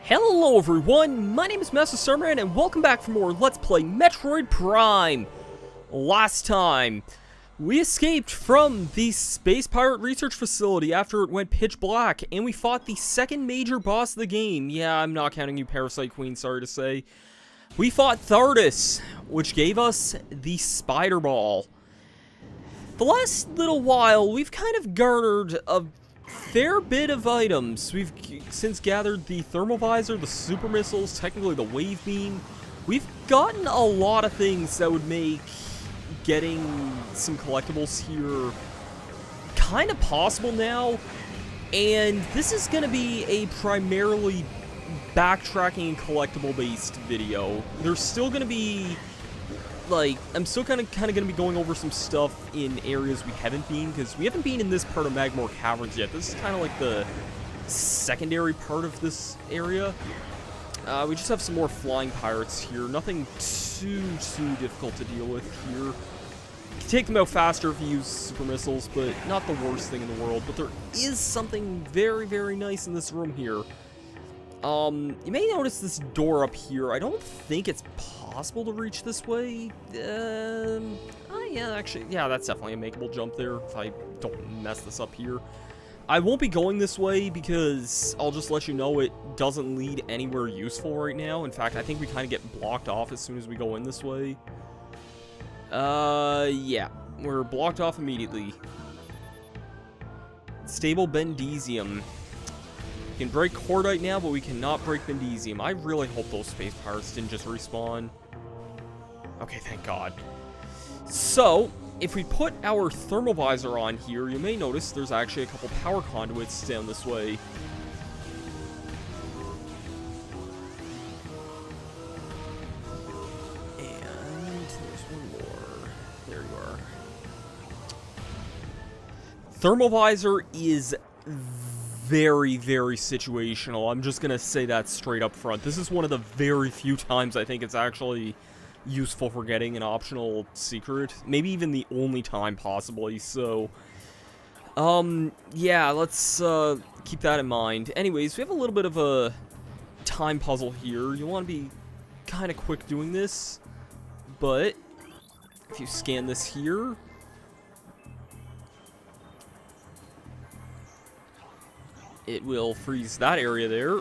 Hello everyone, my name is Masterstarman and welcome back for more Let's Play Metroid Prime. Last time, we escaped from the Space Pirate Research Facility after it went pitch black, and we fought the second major boss of the game. Yeah, I'm not counting you, Parasite Queen, sorry to say. We fought Thardus, which gave us the Spider Ball. The last little while, we've kind of garnered a fair bit of items. We've since gathered the thermal visor, the super missiles, technically the wave beam. We've gotten a lot of things that would make getting some collectibles here kind of possible now. And this is going to be a primarily backtracking and collectible based video. There's still going to be, like, I'm still kind of going to be going over some stuff in areas we haven't been, because we haven't been in this part of Magmore Caverns yet. This is kind of like the secondary part of this area. We just have some more flying pirates here. Nothing too difficult to deal with here. You can take them out faster if you use super missiles, but not the worst thing in the world. But there is something very nice in this room here. You may notice this door up here. I don't think it's possible to reach this way. Yeah, actually, yeah, that's definitely a makeable jump there if I don't mess this up here. I won't be going this way because I'll just let you know it doesn't lead anywhere useful right now. In fact, I think we kind of get blocked off as soon as we go in this way. Yeah, we're blocked off immediately. Stable Bendesium. We can break Cordite now, but we cannot break Bendesium. I really hope those space pirates didn't just respawn. Okay, thank God. So, if we put our thermal visor on here, you may notice there's actually a couple power conduits down this way. And there's one more. There you are. Thermal visor is very situational. I'm just gonna say that straight up front. This is one of the very few times I think it's actually useful for getting an optional secret. Maybe even the only time possibly, so yeah, let's keep that in mind. Anyways, we have a little bit of a time puzzle here. You want to be kind of quick doing this, but if you scan this here, it will freeze that area there.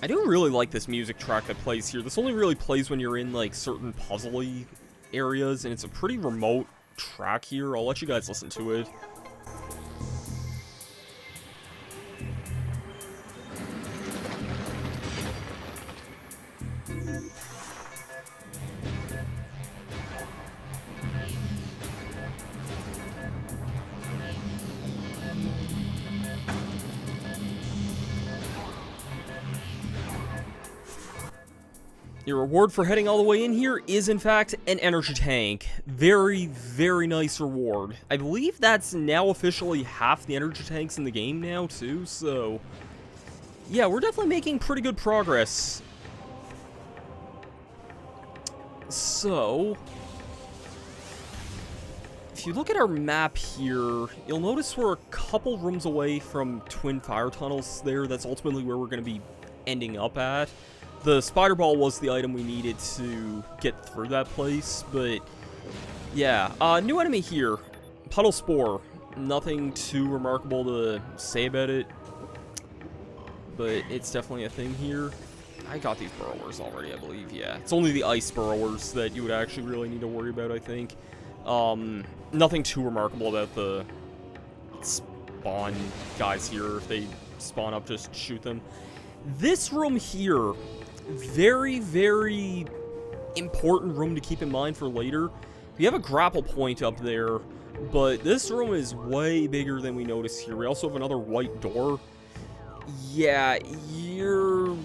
I do really like this music track that plays here. This only really plays when you're in, like, certain puzzly areas, and it's a pretty remote track here. I'll let you guys listen to it. Your reward for heading all the way in here is, in fact, an energy tank. Very nice reward. I believe that's now officially half the energy tanks in the game now, too, so yeah, we're definitely making pretty good progress. So, if you look at our map here, you'll notice we're a couple rooms away from twin fire tunnels there. That's ultimately where we're going to be ending up at. The spider ball was the item we needed to get through that place, but yeah. New enemy here, Puddle Spore. Nothing too remarkable to say about it, but it's definitely a thing here. I got these burrowers already, I believe, yeah. It's only the ice burrowers that you would actually really need to worry about, I think. Nothing too remarkable about the spawn guys here. If they spawn up, just shoot them. This room here, very important room to keep in mind for later. We have a grapple point up there, but this room is way bigger than we notice here. We also have another white door. Yeah, you're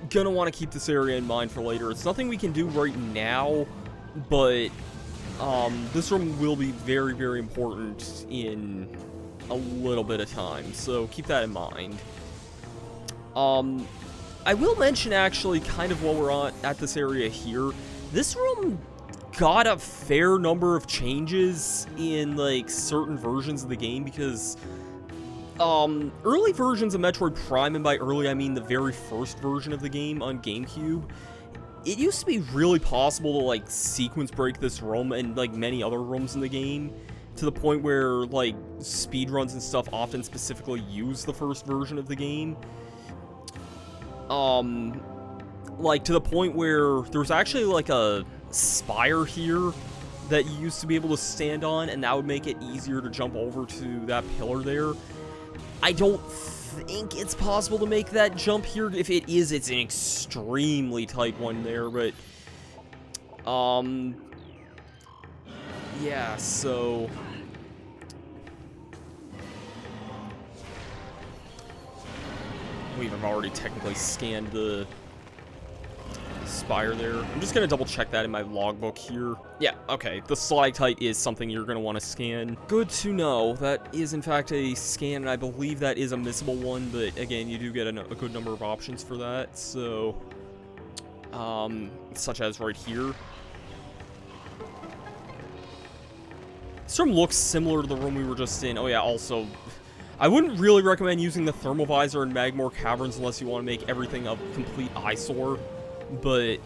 gonna want to keep this area in mind for later. It's nothing we can do right now, but this room will be very important in a little bit of time, so keep that in mind. I will mention, actually, kind of while we're at this area here, this room got a fair number of changes in, like, certain versions of the game, because early versions of Metroid Prime, and by early I mean the very first version of the game on GameCube, it used to be really possible to, like, sequence break this room and, like, many other rooms in the game, to the point where, like, speedruns and stuff often specifically use the first version of the game. Like, to the point where there was actually, like, a spire here that you used to be able to stand on, and that would make it easier to jump over to that pillar there. I don't think it's possible to make that jump here. If it is, it's an extremely tight one there, but yeah, so we've already technically scanned the spire there. I'm just gonna double check that in my logbook here. Yeah, okay, the stalactite is something you're gonna want to scan. Good to know. That is in fact a scan, and I believe that is a missable one, but again, you do get a good number of options for that, so such as right here. This room looks similar to the room we were just in. Oh yeah, also, I wouldn't really recommend using the thermal visor in Magmoor Caverns unless you want to make everything a complete eyesore, but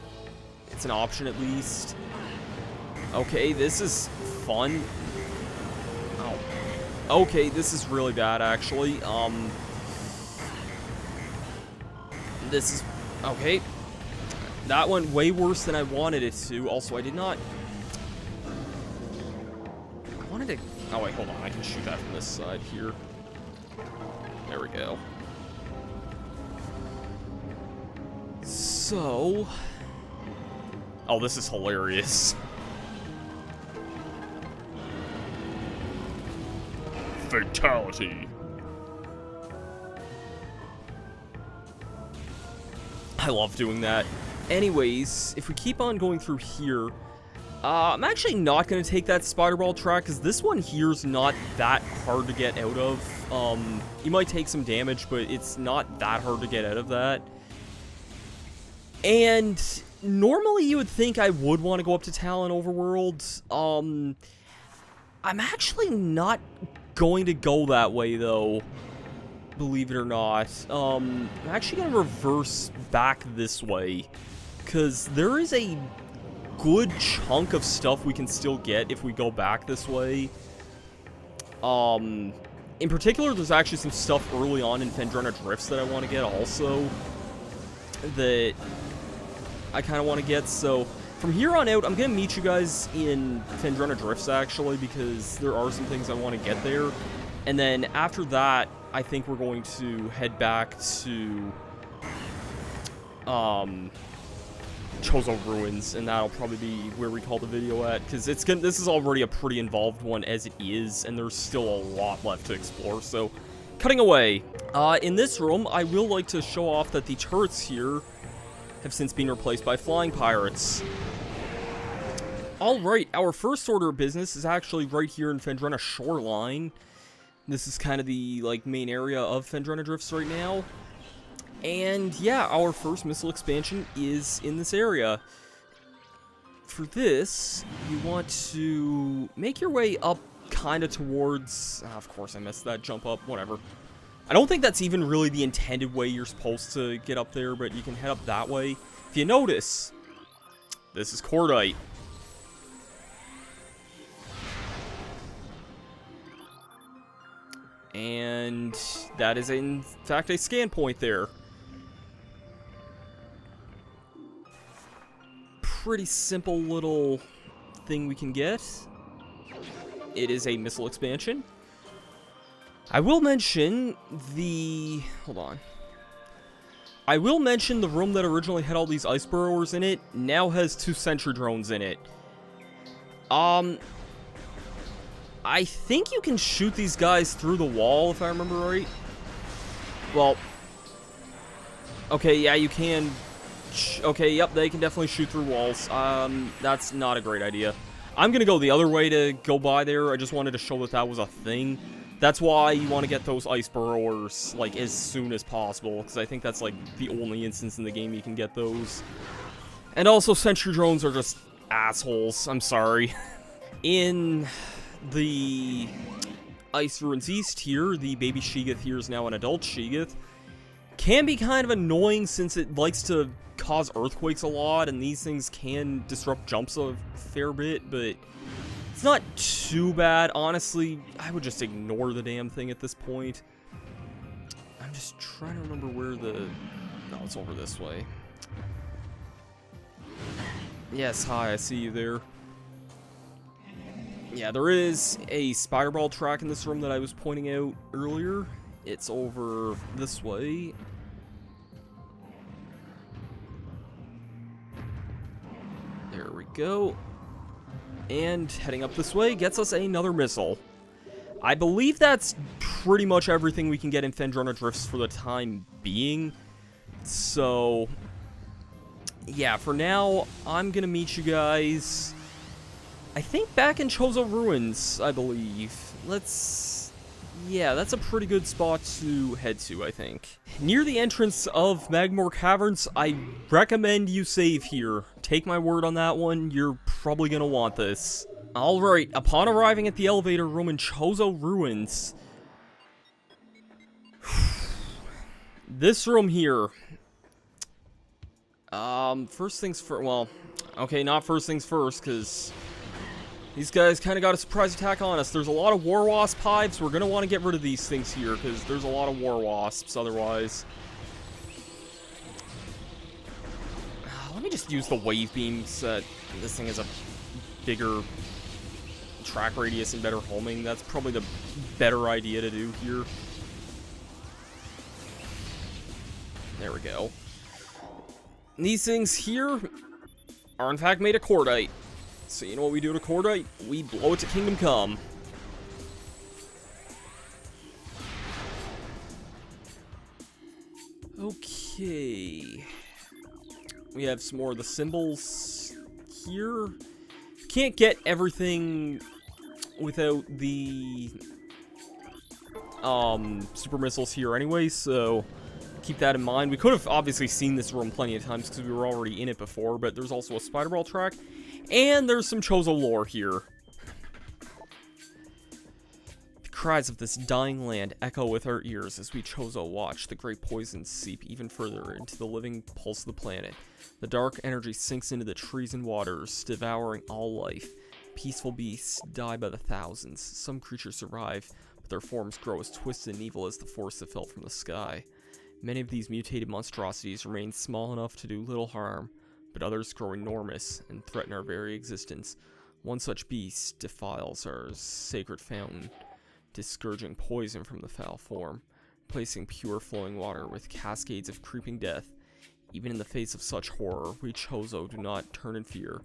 it's an option at least. Okay, this is fun. Oh. Okay, this is really bad, actually. This is... Okay. That went way worse than I wanted it to. Also, I did not... I wanted to... Oh, wait, hold on. I can shoot that from this side here. There we go. So... Oh, this is hilarious. Fatality. I love doing that. Anyways, if we keep on going through here, I'm actually not going to take that spider ball track, because this one here's not that hard to get out of. You might take some damage, but it's not that hard to get out of that. And normally you would think I would want to go up to Talon Overworld. I'm actually not going to go that way, though, believe it or not. I'm actually going to reverse back this way, because there is a good chunk of stuff we can still get if we go back this way. In particular, there's actually some stuff early on in Phendrena Drifts that I want to get also, that I kind of want to get. So from here on out, I'm going to meet you guys in Phendrena Drifts, actually, because there are some things I want to get there. And then after that, I think we're going to head back to Chozo Ruins, and that'll probably be where we call the video at, because this is already a pretty involved one as it is, and there's still a lot left to explore. So cutting away, in this room, I will like to show off that the turrets here have since been replaced by flying pirates. Alright, our first order of business is actually right here in Phendrena Shoreline. This is kind of the, like, main area of Phendrena Drifts right now. And yeah, our first missile expansion is in this area. For this, you want to make your way up kind of towards... of course I missed that jump up, whatever. I don't think that's even really the intended way you're supposed to get up there, but you can head up that way. If you notice, this is Cordite. And that is, in fact, a scan point there. Pretty simple little thing we can get. It is a missile expansion. I will mention the... Hold on. I will mention the room that originally had all these ice burrowers in it now has 2 sentry drones in it. I think you can shoot these guys through the wall, if I remember right. Well, okay, yeah, you can. Okay, yep, they can definitely shoot through walls. That's not a great idea. I'm gonna go the other way to go by there. I just wanted to show that that was a thing. That's why you want to get those ice burrowers, like, as soon as possible, because I think that's, like, the only instance in the game you can get those. And also, sentry drones are just assholes. I'm sorry. In the Ice Ruins East here, the baby Sheegoth here is now an adult Sheegoth. Can be kind of annoying since it likes to cause earthquakes a lot, and these things can disrupt jumps a fair bit, but it's not too bad. Honestly, I would just ignore the damn thing at this point. I'm just trying to remember where the... No, it's over this way. Yes, hi, I see you there. Yeah, there is a spider ball track in this room that I was pointing out earlier. It's over this way. There we go. And heading up this way gets us another missile. I believe that's pretty much everything we can get in Phendrana Drifts for the time being. So, yeah, for now, I'm gonna meet you guys, I think, back in Chozo Ruins, I believe. Yeah, that's a pretty good spot to head to, I think. Near the entrance of Magmoor Caverns, I recommend you save here. Take my word on that one, you're probably gonna want this. Alright, upon arriving at the elevator room in Chozo Ruins, this room here, first things first, well, okay, not first things first, because these guys kind of got a surprise attack on us. There's a lot of War Wasp hives. We're going to want to get rid of these things here, because there's a lot of War Wasps otherwise. Let me just use the wave beams. This thing has a bigger track radius and better homing. That's probably the better idea to do here. There we go. These things here are in fact made of cordite. So you know what we do to cordite? We blow it to Kingdom Come. Okay. We have some more of the symbols here. Can't get everything without the super missiles here anyway, so keep that in mind. We could have obviously seen this room plenty of times because we were already in it before, but there's also a spider ball track, and there's some Chozo lore here. The cries of this dying land echo with our ears as we Chozo watch the great poisons seep even further into the living pulse of the planet. The dark energy sinks into the trees and waters, devouring all life. Peaceful beasts die by the thousands. Some creatures survive, but their forms grow as twisted and evil as the force that fell from the sky. Many of these mutated monstrosities remain small enough to do little harm, but others grow enormous and threaten our very existence. One such beast defiles our sacred fountain, discouraging poison from the foul form, replacing pure flowing water with cascades of creeping death. Even in the face of such horror, we Chozo do not turn in fear.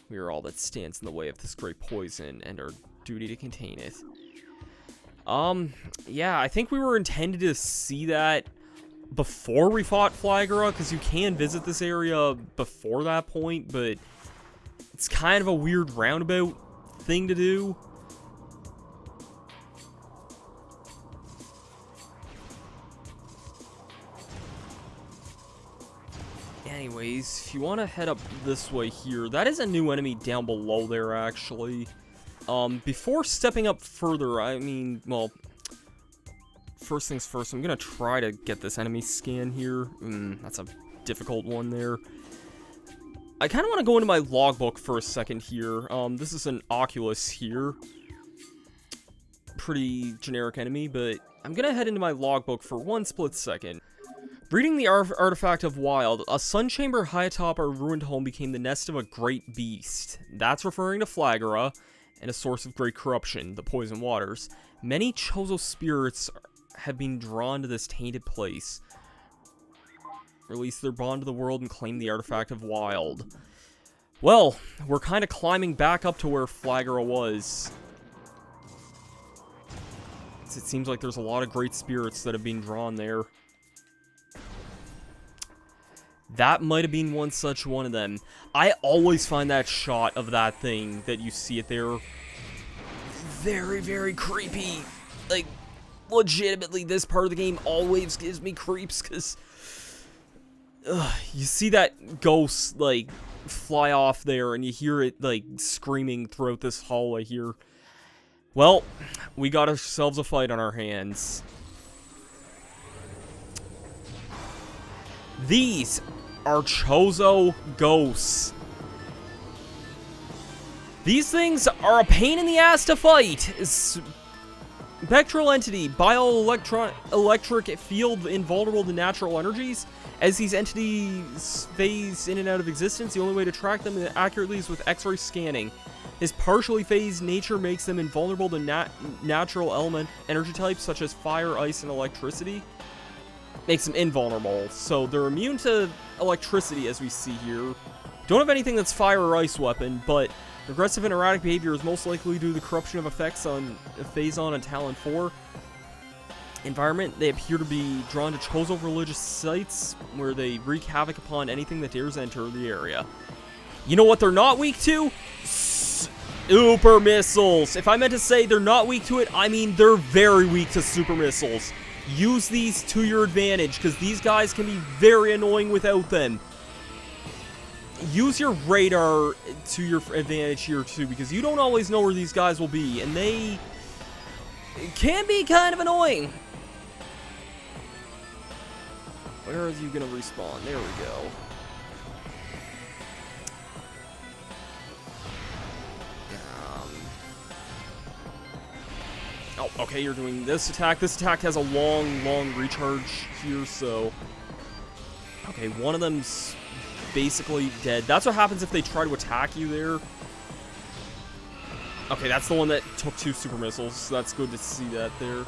We are all that stands in the way of this great poison, and our duty to contain it. Yeah, I think we were intended to see that before we fought Flagra, because you can visit this area before that point, but it's kind of a weird roundabout thing to do. Anyways, if you want to head up this way here, that is a new enemy down below there, actually. Before stepping up further, I mean, well, first things first, I'm going to try to get this enemy scan here. That's a difficult one there. I kind of want to go into my logbook for a second here. This is an Oculus here. Pretty generic enemy, but I'm going to head into my logbook for one split second. Reading the artifact of Wild, a sun chamber high atop our ruined home became the nest of a great beast. That's referring to Flagra, and a source of great corruption, the poison waters. Many Chozo spirits have been drawn to this tainted place. Release their bond to the world and claim the artifact of Wild. Well, we're kind of climbing back up to where Flagra was. It seems like there's a lot of great spirits that have been drawn there. That might have been one such one of them. I always find that shot of that thing that you see it there very, very creepy. Like, legitimately, this part of the game always gives me creeps, because you see that ghost, like, fly off there, and you hear it, like, screaming throughout this hallway here. Well, we got ourselves a fight on our hands. These are Chozo Ghosts. These things are a pain in the ass to fight. Spectral entity, bioelectric field invulnerable to natural energies. As these entities phase in and out of existence, the only way to track them accurately is with X-ray scanning. His partially phased nature makes them invulnerable to natural element energy types such as fire, ice, and electricity. Makes them invulnerable, so they're immune to electricity, as we see here. Don't have anything that's fire or ice weapon, but aggressive and erratic behavior is most likely due to the corruption of effects on Phazon and Talon 4. Environment, they appear to be drawn to Chozo religious sites where they wreak havoc upon anything that dares enter the area. You know what they're not weak to? Super missiles. If I meant to say they're not weak to it, I mean they're very weak to super missiles. Use these to your advantage, because these guys can be very annoying without them. Use your radar to your advantage here too, because you don't always know where these guys will be, and they can be kind of annoying. Where is you gonna respawn? There we go. Oh, okay, you're doing this attack. This attack has a long recharge here, so... Okay, one of them's basically dead. That's what happens if they try to attack you there. Okay, that's the one that took 2 super missiles, so that's good to see that there.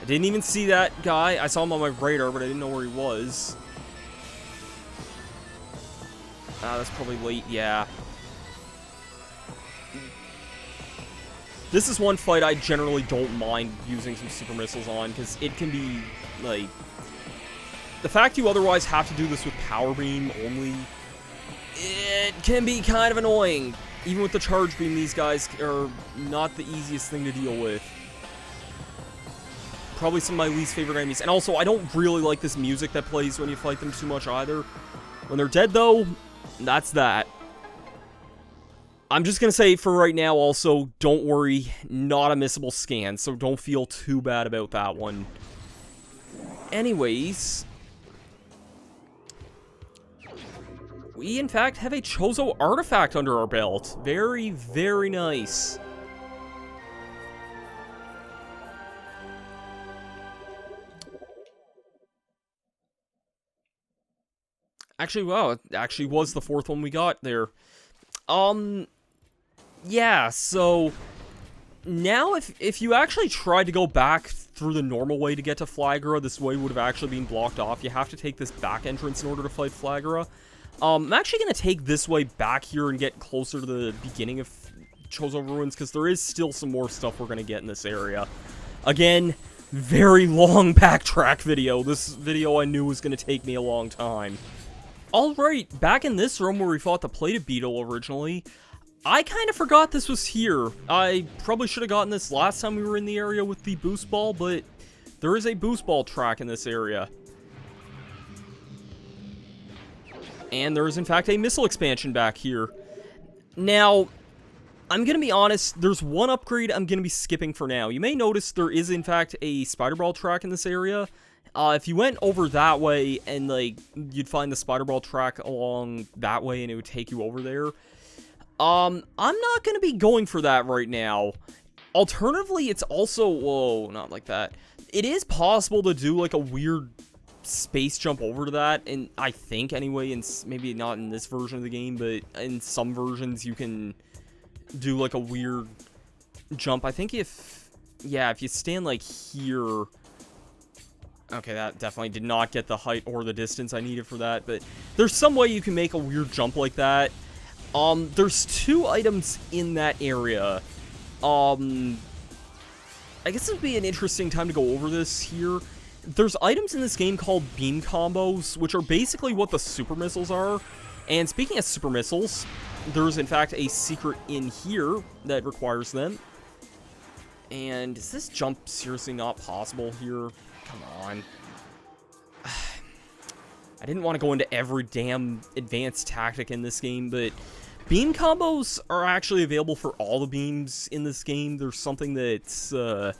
I didn't even see that guy. I saw him on my radar, but I didn't know where he was. Ah, that's probably late, yeah. This is one fight I generally don't mind using some super missiles on, because it can be, like... The fact you otherwise have to do this with Power Beam only, it can be kind of annoying. Even with the Charge Beam, these guys are not the easiest thing to deal with. Probably some of my least favorite enemies. And also, I don't really like this music that plays when you fight them too much either. When they're dead, though, that's that. I'm just going to say for right now also, don't worry, not a missable scan, so don't feel too bad about that one. Anyways, we in fact have a Chozo artifact under our belt. Very, very nice. Actually, wow, it actually was the 4th one we got there. Yeah, so now if you actually tried to go back through the normal way to get to Flagora, this way would have actually been blocked off. You have to take this back entrance in order to fight Flagora. I'm actually going to take this way back here and get closer to the beginning of Chozo Ruins, because there is still some more stuff we're going to get in this area. Again, very long backtrack video. This video I knew was going to take me a long time. Alright, back in this room where we fought the plated beetle originally, I kind of forgot this was here. I probably should have gotten this last time we were in the area with the boost ball, but there is a boost ball track in this area. And there is in fact a missile expansion back here. Now, I'm going to be honest, there's one upgrade I'm going to be skipping for now. You may notice there is in fact a spider ball track in this area. If you went over that way and, like, you'd find the spider ball track along that way and it would take you over there. I'm not going to be going for that right now. Alternatively, it's also... Whoa, not like that. It is possible to do, like, a weird space jump over to that, and I think, anyway, and maybe not in this version of the game, but in some versions you can do, like, a weird jump. I think if... Yeah, if you stand, like, here... Okay, that definitely did not get the height or the distance I needed for that, but there's some way you can make a weird jump like that. There's 2 items in that area. I guess it would be an interesting time to go over this here. There's items in this game called beam combos, which are basically what the super missiles are. And speaking of super missiles, there's in fact a secret in here that requires them. And is this jump seriously not possible here? Come on. I didn't want to go into every damn advanced tactic in this game, but beam combos are actually available for all the beams in this game. There's something that's the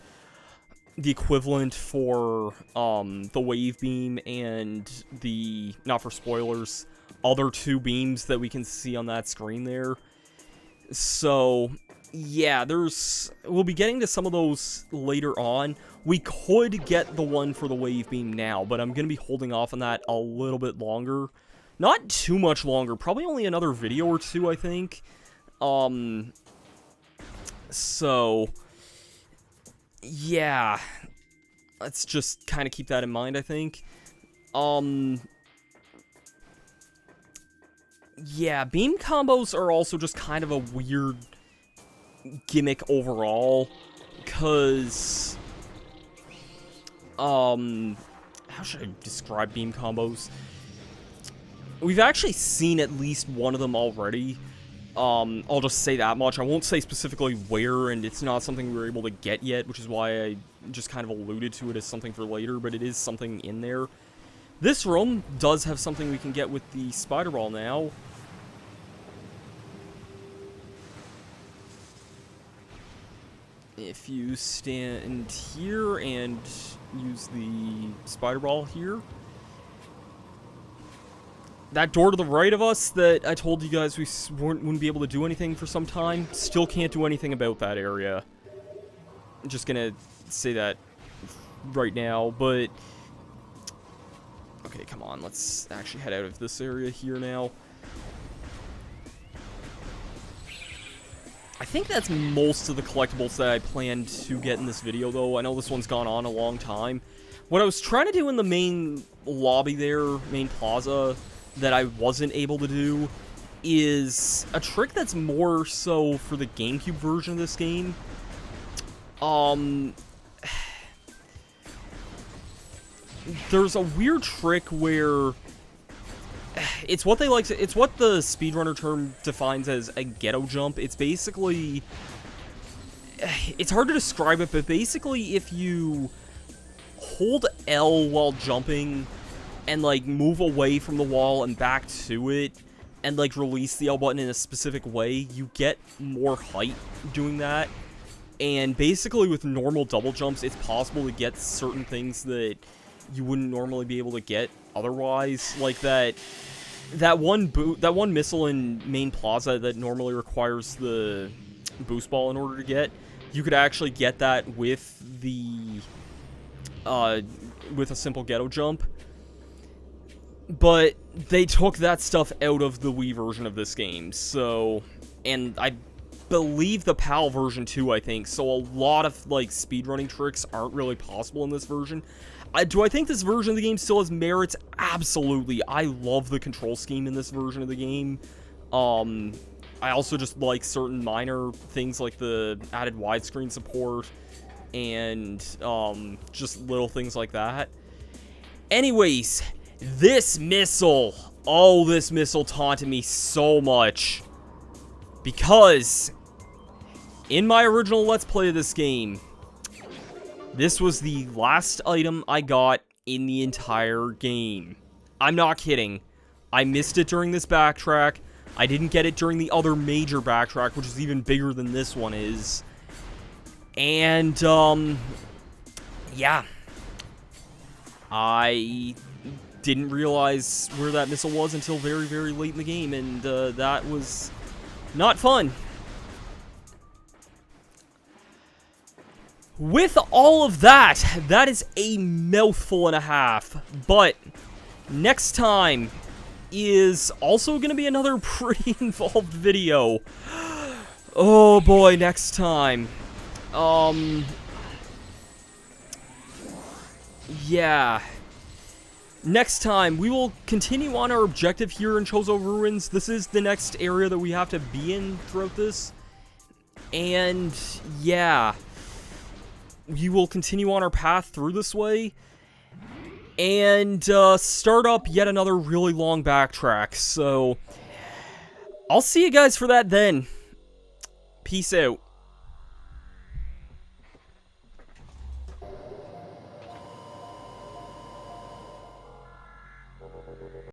equivalent for the wave beam and the, not for spoilers, other two beams that we can see on that screen there. So yeah, we'll be getting to some of those later on. We could get the one for the wave beam now, but I'm going to be holding off on that a little bit longer. Not too much longer, probably only another video or two, I think. So yeah, let's just kind of keep that in mind, I think. Yeah, beam combos are also just kind of a weird gimmick overall, because, how should I describe beam combos? We've actually seen at least one of them already. I'll just say that much. I won't say specifically where, and it's not something we were able to get yet, which is why I just kind of alluded to it as something for later, but it is something in there. This room does have something we can get with the spider ball now. If you stand here and use the spider ball here. That door to the right of us that I told you guys we wouldn't be able to do anything for some time, still can't do anything about that area. I'm just gonna say that right now, but... Okay, come on, let's actually head out of this area here now. I think that's most of the collectibles that I planned to get in this video, though. I know this one's gone on a long time. What I was trying to do in the main lobby there, main plaza, that I wasn't able to do, is a trick that's more so for the GameCube version of this game. There's a weird trick where it's what they like to, it's what the speedrunner term defines as a ghetto jump. It's basically, it's hard to describe it, but basically if you hold L while jumping and like move away from the wall and back to it and like release the L button in a specific way, you get more height doing that. And basically with normal double jumps, it's possible to get certain things that you wouldn't normally be able to get otherwise, like that one missile in main plaza that normally requires the boost ball in order to get. You could actually get that with the with a simple ghetto jump. But they took that stuff out of the Wii version of this game, so, and I believe the PAL version too, I think, so a lot of, like, speedrunning tricks aren't really possible in this version. Do I think this version of the game still has merits? Absolutely. I love the control scheme in this version of the game. I also just like certain minor things like the added widescreen support and just little things like that. Anyways, this missile. Oh, this missile taunted me so much. Because in my original Let's Play of this game, this was the last item I got in the entire game. I'm not kidding. I missed it during this backtrack. I didn't get it during the other major backtrack, which is even bigger than this one is. And, yeah. I didn't realize where that missile was until very, very late in the game, and that was not fun. With all of that, that is a mouthful and a half, but next time is also going to be another pretty involved video. Oh boy, next time. Yeah. Next time, we will continue on our objective here in Chozo Ruins. This is the next area that we have to be in throughout this. And, yeah. We will continue on our path through this way. And, start up yet another really long backtrack. So, I'll see you guys for that then. Peace out.